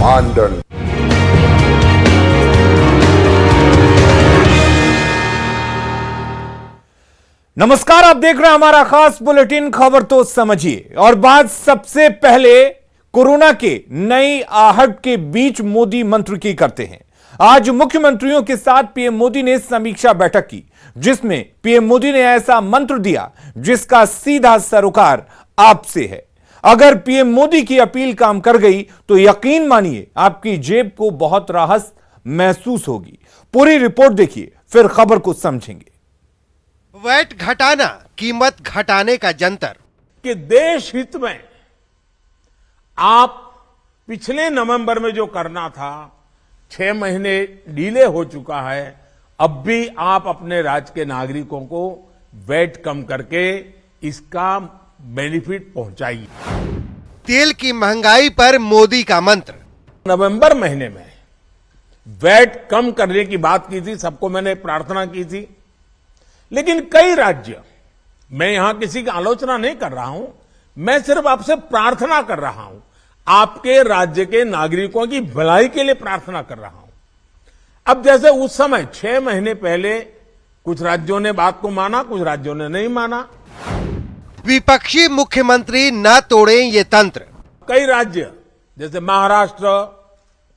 मानदंड। नमस्कार, आप देख रहे हैं हमारा खास बुलेटिन खबर तो समझिए। और बात सबसे पहले कोरोना के नई आहट के बीच मोदी मंत्र की करते हैं। आज मुख्यमंत्रियों के साथ पीएम मोदी ने समीक्षा बैठक की, जिसमें पीएम मोदी ने ऐसा मंत्र दिया जिसका सीधा सरोकार आपसे है। अगर पीएम मोदी की अपील काम कर गई तो यकीन मानिए आपकी जेब को बहुत राहत महसूस होगी। पूरी रिपोर्ट देखिए, फिर खबर को समझेंगे। वैट घटाना कीमत घटाने का जंतर कि देश हित में आप पिछले नवंबर में जो करना था 6 महीने डिले हो चुका है। अब भी आप अपने राज्य के नागरिकों को वैट कम करके इसका बेनिफिट पहुंचाइए। तेल की महंगाई पर मोदी का मंत्र। नवंबर महीने में वैट कम करने की बात की थी, सबको मैंने प्रार्थना की थी, लेकिन कई राज्य, मैं यहां किसी की आलोचना नहीं कर रहा हूं, मैं सिर्फ आपसे प्रार्थना कर रहा हूं, आपके राज्य के नागरिकों की भलाई के लिए प्रार्थना कर रहा हूं। अब जैसे उस समय 6 महीने पहले कुछ राज्यों ने बात को माना, कुछ राज्यों ने नहीं माना। विपक्षी मुख्यमंत्री न तोड़ें ये तंत्र। कई राज्य जैसे महाराष्ट्र,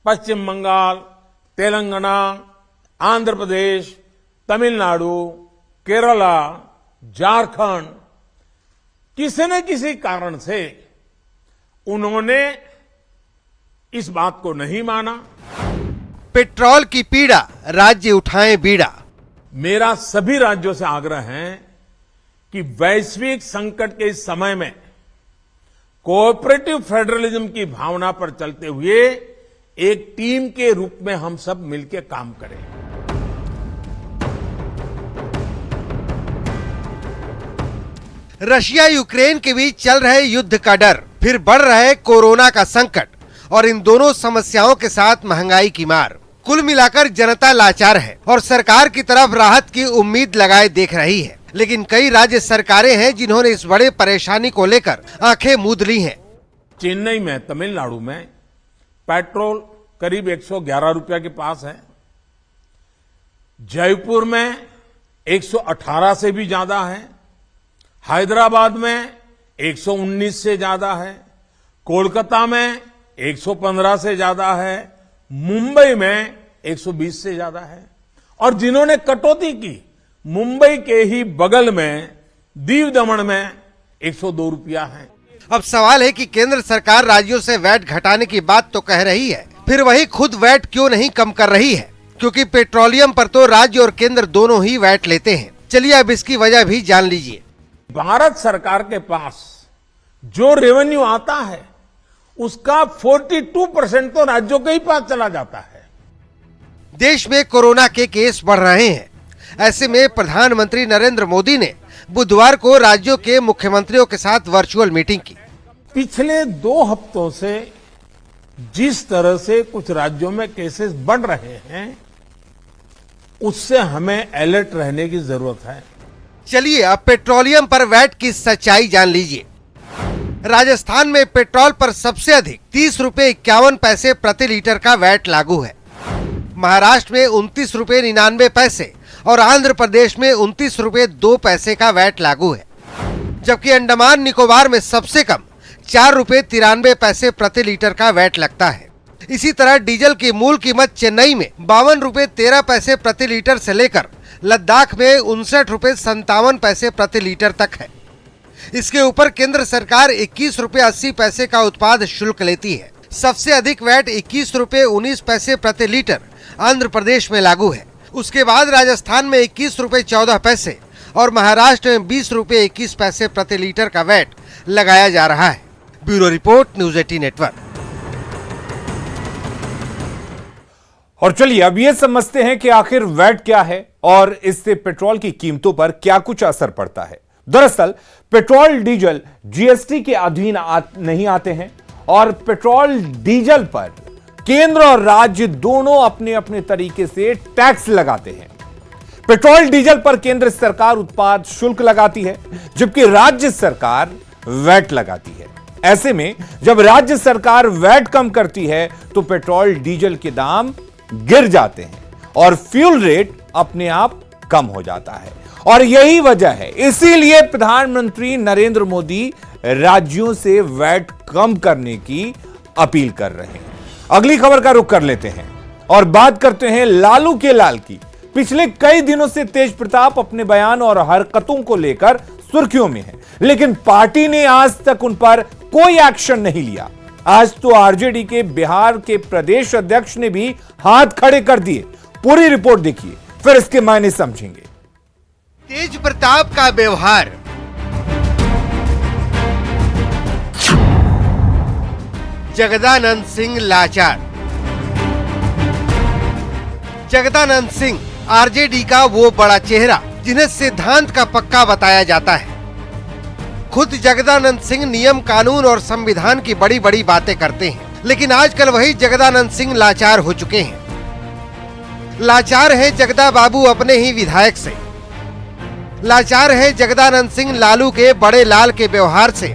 पश्चिम बंगाल, तेलंगाना, आंध्र प्रदेश, तमिलनाडु, केरला, झारखंड, किसी न किसी कारण से उन्होंने इस बात को नहीं माना। पेट्रोल की पीड़ा, राज्य उठाएं बीड़ा। मेरा सभी राज्यों से आग्रह है कि वैश्विक संकट के इस समय में कोऑपरेटिव फेडरलिज्म की भावना पर चलते हुए एक टीम के रूप में हम सब मिलकर काम करें। रशिया यूक्रेन के बीच चल रहे युद्ध का डर, फिर बढ़ रहे कोरोना का संकट और इन दोनों समस्याओं के साथ महंगाई की मार। कुल मिलाकर जनता लाचार है और सरकार की तरफ राहत की उम्मीद लगाए देख रही है। लेकिन कई राज्य सरकारें हैं जिन्होंने इस बड़े परेशानी को लेकर आंखें मूंद ली हैं। चेन्नई में, तमिलनाडु में पेट्रोल करीब 111 रुपया के पास है। जयपुर में 118 से भी ज्यादा है। हैदराबाद में 119 से ज्यादा है। कोलकाता में 115 से ज्यादा है। मुंबई में 120 से ज्यादा है। और जिन्होंने कटौती की, मुंबई के ही बगल में दीव दमन में 102 रुपया है। अब सवाल है कि केंद्र सरकार राज्यों से वैट घटाने की बात तो कह रही है, फिर वही खुद वैट क्यों नहीं कम कर रही है? क्योंकि पेट्रोलियम पर तो राज्य और केंद्र दोनों ही वैट लेते हैं। चलिए अब इसकी वजह भी जान लीजिए। भारत सरकार के पास जो रेवेन्यू आता है उसका 42% तो राज्यों के ही पास चला जाता है। देश में कोरोना के केस बढ़ रहे हैं। ऐसे में प्रधानमंत्री नरेंद्र मोदी ने बुधवार को राज्यों के मुख्यमंत्रियों के साथ वर्चुअल मीटिंग की। पिछले 2 हफ्तों से जिस तरह से कुछ राज्यों में केसेस बढ़ रहे हैं, उससे हमें अलर्ट रहने की जरूरत है। चलिए अब पेट्रोलियम पर वैट की सच्चाई जान लीजिए। राजस्थान में पेट्रोल पर सबसे अधिक 30 रुपए 51 पैसे प्रति लीटर का वैट लागू है। महाराष्ट्र में 29 रुपए 99 पैसे और आंध्र प्रदेश में 29 रुपए 2 पैसे का वैट लागू है। जबकि अंडमान निकोबार में सबसे कम 4 रुपए 93 पैसे प्रति लीटर का वैट लगता है। इसी तरह डीजल की मूल कीमत चेन्नई में 52 रुपए 13 पैसे प्रति लीटर से लेकर लद्दाख में 59 रुपए 57 पैसे प्रति लीटर तक है। इसके ऊपर केंद्र सरकार 21 रुपए 80 पैसे का उत्पाद शुल्क लेती है। सबसे अधिक वैट 21 रुपए 19 पैसे प्रति लीटर आंध्र प्रदेश में लागू है। उसके बाद राजस्थान में 21 रुपए 14 पैसे और महाराष्ट्र में 20 रुपए 21 पैसे प्रति लीटर का वैट लगाया जा रहा है। Bureau report, news 18 network. और चलिए अब ये समझते हैं कि आखिर वैट क्या है और इससे पेट्रोल की कीमतों पर क्या कुछ असर पड़ता है। दरअसल पेट्रोल डीजल जीएसटी के अधीन नहीं आते हैं और पेट्रोल डीजल पर केंद्र और राज्य दोनों अपने अपने तरीके से टैक्स लगाते हैं। पेट्रोल डीजल पर केंद्र सरकार उत्पाद शुल्क लगाती है, जबकि राज्य सरकार वैट लगाती है। ऐसे में जब राज्य सरकार वैट कम करती है तो पेट्रोल डीजल के दाम गिर जाते हैं और फ्यूल रेट अपने आप कम हो जाता है। और यही वजह है, इसीलिए प्रधानमंत्री नरेंद्र मोदी राज्यों से वैट कम करने की अपील कर रहे हैं। अगली खबर का रुख कर लेते हैं और बात करते हैं लालू के लाल की। पिछले कई दिनों से तेज प्रताप अपने बयान और हरकतों को लेकर सुर्खियों में है, लेकिन पार्टी ने आज तक उन पर कोई एक्शन नहीं लिया। आज तो आरजेडी के बिहार के प्रदेश अध्यक्ष ने भी हाथ खड़े कर दिए। पूरी रिपोर्ट देखिए, फिर इसके मायने समझेंगे। तेज प्रताप का व्यवहार, जगदानंद सिंह लाचार। जगदानंद सिंह आरजेडी का वो बड़ा चेहरा जिन्हें सिद्धांत का पक्का बताया जाता है। खुद जगदानंद सिंह नियम कानून और संविधान की बड़ी बड़ी बातें करते हैं, लेकिन आजकल वही जगदानंद सिंह लाचार हो चुके हैं। लाचार है जगदा बाबू अपने ही विधायक से। लाचार है जगदानंद सिंह लालू के बड़े लाल के व्यवहार से।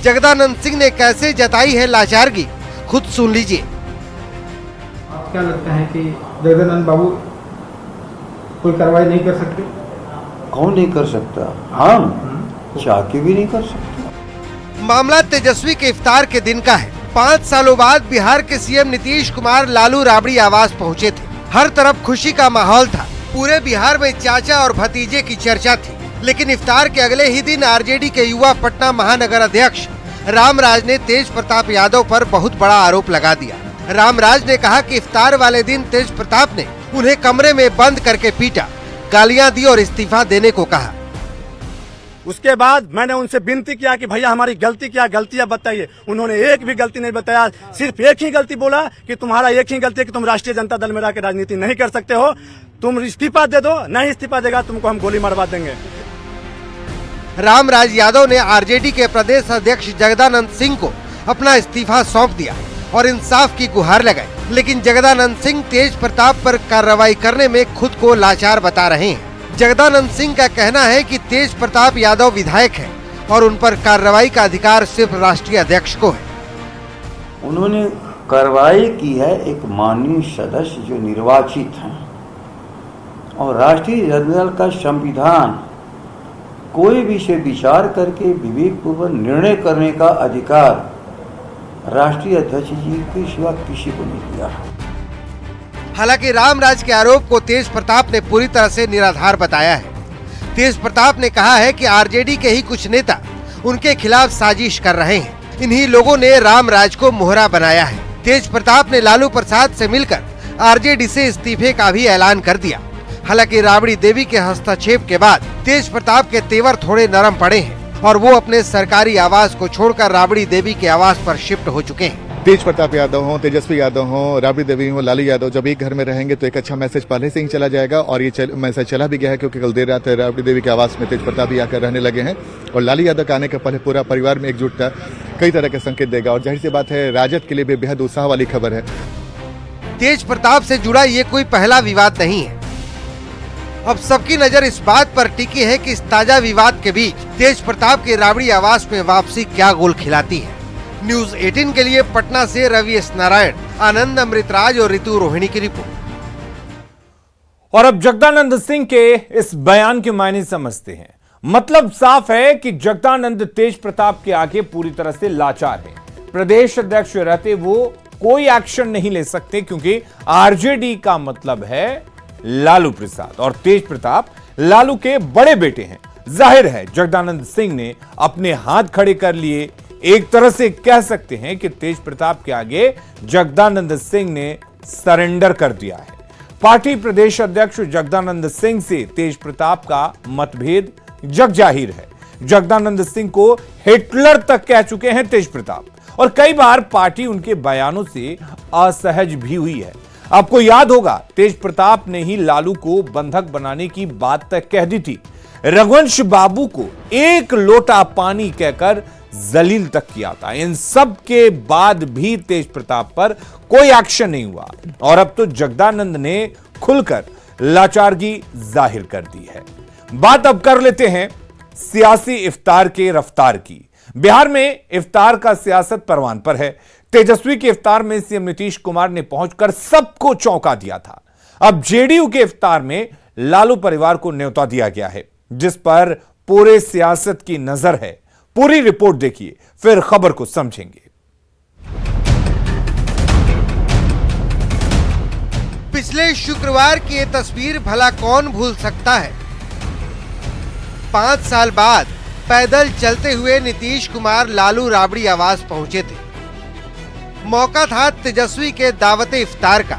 जगदानंद सिंह ने कैसे जताई है लाचारगी, खुद सुन लीजिए। आप क्या लगता है कि जगदानंद बाबू कोई कार्रवाई नहीं कर सकते? कौन नहीं कर सकता? हम चाह के भी नहीं कर सकते। मामला तेजस्वी के इफ्तार के दिन का है। 5 सालों बाद बिहार के सीएम नीतीश कुमार लालू राबड़ी आवास पहुंचे थे। हर तरफ खुशी का माहौल था। पूरे बिहार में चाचा और भतीजे की चर्चा थी। लेकिन इफ्तार के अगले ही दिन आरजेडी के युवा पटना महानगर अध्यक्ष रामराज ने तेज प्रताप यादव पर बहुत बड़ा आरोप लगा दिया। रामराज ने कहा कि इफ्तार वाले दिन तेज प्रताप ने उन्हें कमरे में बंद करके पीटा, गालियां दी और इस्तीफा देने को कहा। उसके बाद मैंने उनसे विनती किया कि भैया हमारी गलती क्या, गलतियां बताइए। उन्होंने एक भी गलती नहीं बताया। सिर्फ एक ही गलती बोला कि तुम्हारा एक ही गलती है कि तुम राष्ट्रीय जनता दल में रहकर राजनीति नहीं कर सकते हो, तुम इस्तीफा दे दो, नहीं इस्तीफा देगा तुमको हम गोली मरवा देंगे। रामराज यादव ने आरजेडी के प्रदेश अध्यक्ष जगदानंद सिंह को अपना इस्तीफा सौंप दिया और इंसाफ की गुहार लगाई। लेकिन जगदानंद सिंह तेज प्रताप पर कार्रवाई करने में खुद को लाचार बता रहे हैं। जगदानंद सिंह का कहना है कि तेज प्रताप यादव विधायक हैं और उन पर कार्रवाई का अधिकार सिर्फ राष्ट्रीय अध्यक्ष को है। उन्होंने कार्रवाई की है एक माननीय सदस्य जो निर्वाचित हैं, और राष्ट्रीय जनता दल का संविधान कोई विषय विचार करके विवेकपूर्वक निर्णय करने का अधिकार राष्ट्रीय अध्यक्ष जी के सिवा किसी को नहीं दिया। हालांकि रामराज के आरोप को तेज प्रताप ने पूरी तरह से निराधार बताया है। तेज प्रताप ने कहा है कि आरजेडी के ही कुछ नेता उनके खिलाफ साजिश कर रहे हैं। इन्हीं लोगों ने रामराज को मोहरा बनाया है। तेज प्रताप ने लालू प्रसाद से मिलकर आरजेडी से इस्तीफे का भी ऐलान कर दिया। हालांकि राबड़ी देवी के हस्तक्षेप के बाद तेज प्रताप के तेवर थोड़े नरम पड़े हैं और वो अपने सरकारी आवास को छोड़कर राबड़ी देवी के आवास पर शिफ्ट हो चुके हैं। तेज प्रताप यादव हो, तेजस्वी यादव हो, राबड़ी देवी हो, लालू यादव जब एक घर में रहेंगे तो एक अच्छा मैसेज पहले से ही चला जाएगा और ये मैसेज चला भी गया है, क्योंकि कल देर रात राबड़ी देवी के आवास में तेज प्रताप भी आकर रहने लगे हैं और लालू यादव के आने के पहले पूरा परिवार में एकजुटता कई तरह के संकेत देगा और जाहिर सी बात है राजद के लिए भी बेहद उत्साह वाली खबर है। तेज प्रताप से जुड़ा ये कोई पहला विवाद नहीं है। अब सबकी नजर इस बात पर टिकी है कि इस ताजा विवाद के बीच तेज प्रताप के राबड़ी आवास में वापसी क्या गोल खिलाती है। न्यूज 18 के लिए पटना से रवि एस नारायण, आनंद अमृतराज और ऋतु रोहिणी की रिपोर्ट। और अब जगदानंद सिंह के इस बयान के मायने समझते हैं। मतलब साफ है कि जगदानंद तेज प्रताप के आगे पूरी तरह से लाचार है। प्रदेश अध्यक्ष रहते वो कोई एक्शन नहीं ले सकते, क्योंकि आरजेडी का मतलब है लालू प्रसाद और तेज प्रताप लालू के बड़े बेटे हैं। जाहिर है जगदानंद सिंह ने अपने हाथ खड़े कर लिए। एक तरह से कह सकते हैं कि तेज प्रताप के आगे जगदानंद सिंह ने सरेंडर कर दिया है। पार्टी प्रदेश अध्यक्ष जगदानंद सिंह से तेज प्रताप का मतभेद जग जाहिर है। जगदानंद सिंह को हिटलर तक कह चुके हैं तेज प्रताप और कई बार पार्टी उनके बयानों से असहज भी हुई है। आपको याद होगा तेज प्रताप ने ही लालू को बंधक बनाने की बात तक कह दी थी। रघुवंश बाबू को एक लोटा पानी कहकर जलील तक किया था। इन सब के बाद भी तेज प्रताप पर कोई एक्शन नहीं हुआ और अब तो जगदानंद ने खुलकर लाचारगी जाहिर कर दी है। बात अब कर लेते हैं सियासी इफ्तार के रफ्तार की। बिहार में इफ्तार का सियासत परवान पर है। तेजस्वी के इफ्तार में सीएम नीतीश कुमार ने पहुंचकर सबको चौंका दिया था। अब जेडीयू के इफ्तार में लालू परिवार को न्योता दिया गया है, जिस पर पूरे सियासत की नजर है। पूरी रिपोर्ट देखिए, फिर खबर को समझेंगे। पिछले शुक्रवार की ये तस्वीर भला कौन भूल सकता है। 5 साल बाद पैदल चलते हुए नीतीश कुमार लालू राबड़ी आवास पहुंचे थे। मौका था तेजस्वी के दावते इफ्तार का।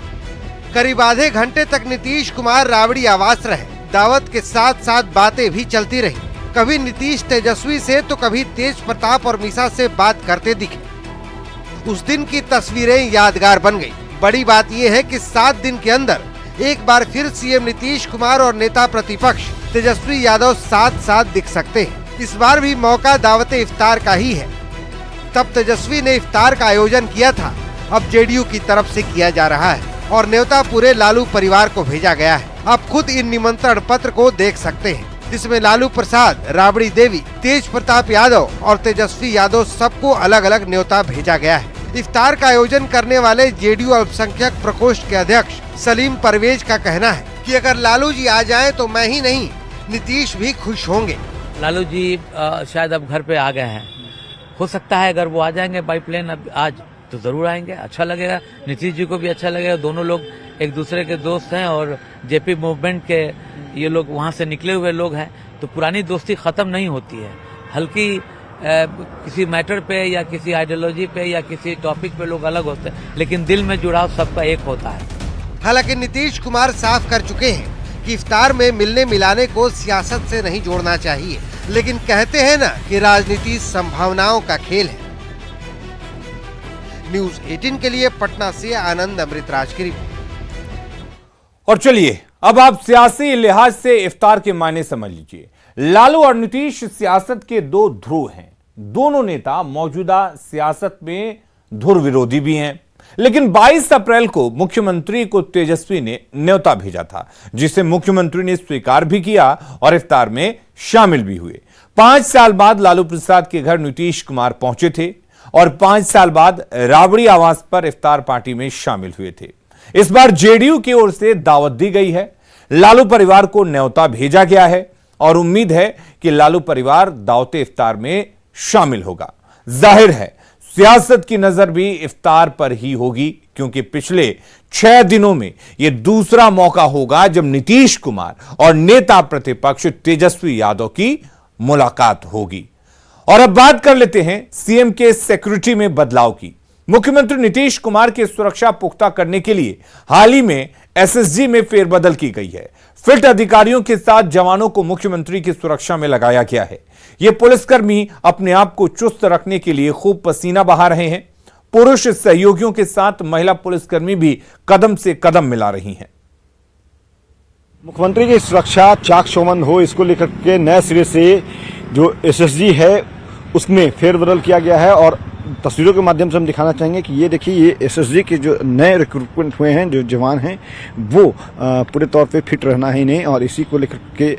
करीब आधे घंटे तक नीतीश कुमार राबड़ी आवास रहे। दावत के साथ साथ बातें भी चलती रही। कभी नीतीश तेजस्वी से तो कभी तेज प्रताप और मीसा से बात करते दिखे। उस दिन की तस्वीरें यादगार बन गई। बड़ी बात यह है कि 7 दिन के अंदर एक बार फिर सीएम नीतीश कुमार और नेता प्रतिपक्ष तेजस्वी यादव साथ साथ दिख सकते हैं। इस बार भी मौका दावते इफ्तार का ही है। तब तेजस्वी ने इफ्तार का आयोजन किया था, अब जेडीयू की तरफ से किया जा रहा है और न्योता पूरे लालू परिवार को भेजा गया है। आप खुद इन निमंत्रण पत्र को देख सकते हैं। इसमें लालू प्रसाद, राबड़ी देवी, तेज प्रताप यादव और तेजस्वी यादव सबको अलग अलग न्योता भेजा गया है। इफ्तार का आयोजन करने वाले जेडीयू अल्पसंख्यक प्रकोष्ठ के अध्यक्ष सलीम परवेज का कहना है कि अगर लालू जी आ जाएं तो मैं ही नहीं, नीतीश भी खुश होंगे। लालू जी शायद अब घर पे आ गए हैं। हो सकता है अगर वो आ जाएंगे बाई प्लेन अब आज तो जरूर आएंगे, अच्छा लगेगा। नीतीश जी को भी अच्छा लगेगा। दोनों लोग एक दूसरे के दोस्त हैं और जेपी मूवमेंट के ये लोग वहाँ से निकले हुए लोग हैं, तो पुरानी दोस्ती खत्म नहीं होती है। हल्की किसी मैटर पे या किसी आइडियोलॉजी पे या किसी टॉपिक पे लोग अलग होते हैं, लेकिन दिल में जुड़ाव सबका एक होता है। हालांकि नीतीश कुमार साफ कर चुके हैं कि इफ्तार में मिलने मिलाने को सियासत से नहीं जोड़ना चाहिए, लेकिन कहते हैं ना कि राजनीति संभावनाओं का खेल है। न्यूज़ 18 के लिए पटना से आनंद अमृतराज की रिपोर्ट। और चलिए अब आप सियासी लिहाज से इफ्तार के मायने समझ लीजिए। लालू और नीतीश सियासत के दो ध्रुव हैं। दोनों नेता मौजूदा सियासत में ध्रुव विरोधी भी हैं, लेकिन 22 अप्रैल को मुख्यमंत्री को तेजस्वी ने न्योता भेजा था, जिसे मुख्यमंत्री ने स्वीकार भी किया और इफ्तार में शामिल भी हुए। 5 साल बाद लालू प्रसाद के घर नीतीश कुमार पहुंचे थे और 5 साल बाद राबड़ी आवास पर इफ्तार पार्टी में शामिल हुए थे। इस बार जेडीयू की ओर से दावत दी गई है, लालू परिवार को न्योता भेजा गया है और उम्मीद है कि लालू परिवार दावते इफ्तार में शामिल होगा। जाहिर है सियासत की नजर भी इफ्तार पर ही होगी, क्योंकि पिछले 6 दिनों में यह दूसरा मौका होगा जब नीतीश कुमार और नेता प्रतिपक्ष तेजस्वी यादव की मुलाकात होगी। और अब बात कर लेते हैं सीएम के सिक्योरिटी में बदलाव की। मुख्यमंत्री नीतीश कुमार की सुरक्षा पुख्ता करने के लिए हाल ही में एसएसजी में फेरबदल की गई है। फिट अधिकारियों के साथ जवानों को मुख्यमंत्री की सुरक्षा में लगाया गया है। ये पुलिसकर्मी अपने आप को चुस्त रखने के लिए खूब पसीना बहा रहे हैं। पुरुष सहयोगियों के साथ महिला पुलिसकर्मी भी कदम से कदम मिला रही हैं। मुख्यमंत्री की सुरक्षा चाक चौबंद हो, इसको लेकर के नए सिरे से जो एसएसजी है उसमें फेरबदल किया गया है। और तस्वीरों के माध्यम से हम दिखाना चाहेंगे कि ये देखिए, ये एसएसजी के जो नए रिक्रूटमेंट हुए हैं, जो जवान हैं, वो पूरे तौर पे फिट रहना है इन्हें, और इसी को लेकर के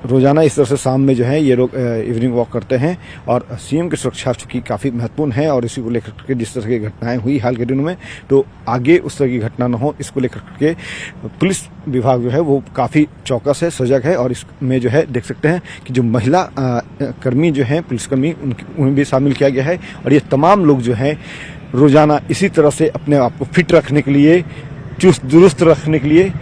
रोजाना इस तरह से शाम में जो है ये लोग इवनिंग वॉक करते हैं। और सीएम की सुरक्षा चूंकि काफ़ी महत्वपूर्ण है और इसी को लेकर के जिस तरह की घटनाएं हुई हाल के दिनों में, तो आगे उस तरह की घटना न हो, इसको लेकर के पुलिस विभाग जो है वो काफ़ी चौकस है, सजग है। और इसमें जो है देख सकते हैं कि जो महिला कर्मी जो हैं, पुलिसकर्मी, उन्हें भी शामिल किया गया है। और ये तमाम लोग जो हैं रोजाना इसी तरह से अपने आप को फिट रखने के लिए, चुस्त दुरुस्त रखने के लिए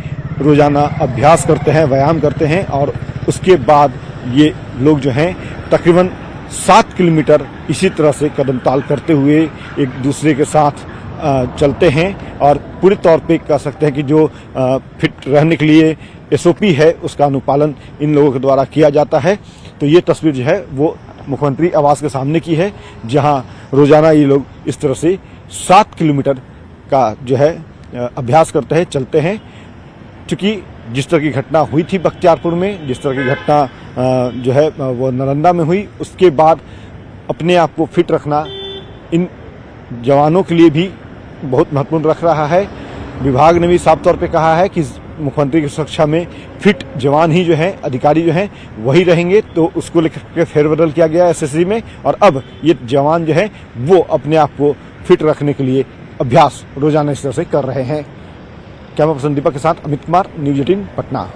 रोजाना अभ्यास करते हैं, व्यायाम करते हैं। और उसके बाद ये लोग जो हैं तकरीबन 7 किलोमीटर इसी तरह से कदम ताल करते हुए एक दूसरे के साथ चलते हैं। और पूरी तौर पे कह सकते हैं कि जो फिट रहने के लिए एसओपी है उसका अनुपालन इन लोगों के द्वारा किया जाता है। तो ये तस्वीर जो है वो मुख्यमंत्री आवास के सामने की है, जहां रोजाना ये लोग इस तरह से 7 किलोमीटर का जो है अभ्यास करते हैं, चलते हैं। चूँकि जिस तरह की घटना हुई थी बख्तियारपुर में, जिस तरह की घटना जो है वो नालंदा में हुई, उसके बाद अपने आप को फिट रखना इन जवानों के लिए भी बहुत महत्वपूर्ण रख रहा है। विभाग ने भी साफ तौर पे कहा है कि मुख्यमंत्री की सुरक्षा में फिट जवान ही जो है, अधिकारी जो हैं वही रहेंगे, तो उसको लेकर फेरबदल किया गया एसएससी में। और अब ये जवान जो है वो अपने आप को फिट रखने के लिए अभ्यास रोजाना इस तरह से कर रहे हैं। कैमरा पर्सन दीपक के साथ अमित कुमार, न्यूज 18 पटना।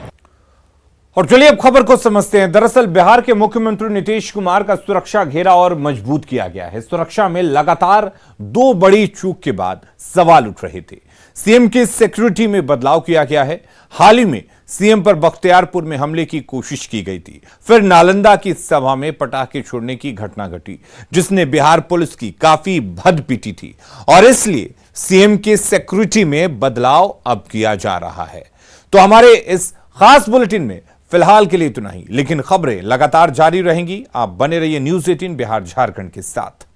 और चलिए अब खबर को समझते हैं। दरअसल बिहार के मुख्यमंत्री नीतीश कुमार का सुरक्षा घेरा और मजबूत किया गया है। सुरक्षा में लगातार 2 बड़ी चूक के बाद सवाल उठ रहे थे। सीएम की सिक्योरिटी में बदलाव किया गया है। हाल ही में सीएम पर बख्तियारपुर में हमले की कोशिश की गई थी। फिर नालंदा की सभा में पटाखे छोड़ने की घटना घटी, जिसने बिहार पुलिस की काफी भद पीटी थी। और इसलिए सीएम की सिक्योरिटी में बदलाव अब किया जा रहा है। तो हमारे इस खास बुलेटिन में फिलहाल के लिए इतना ही, लेकिन खबरें लगातार जारी रहेंगी। आप बने रहिए न्यूज 18 बिहार झारखंड के साथ।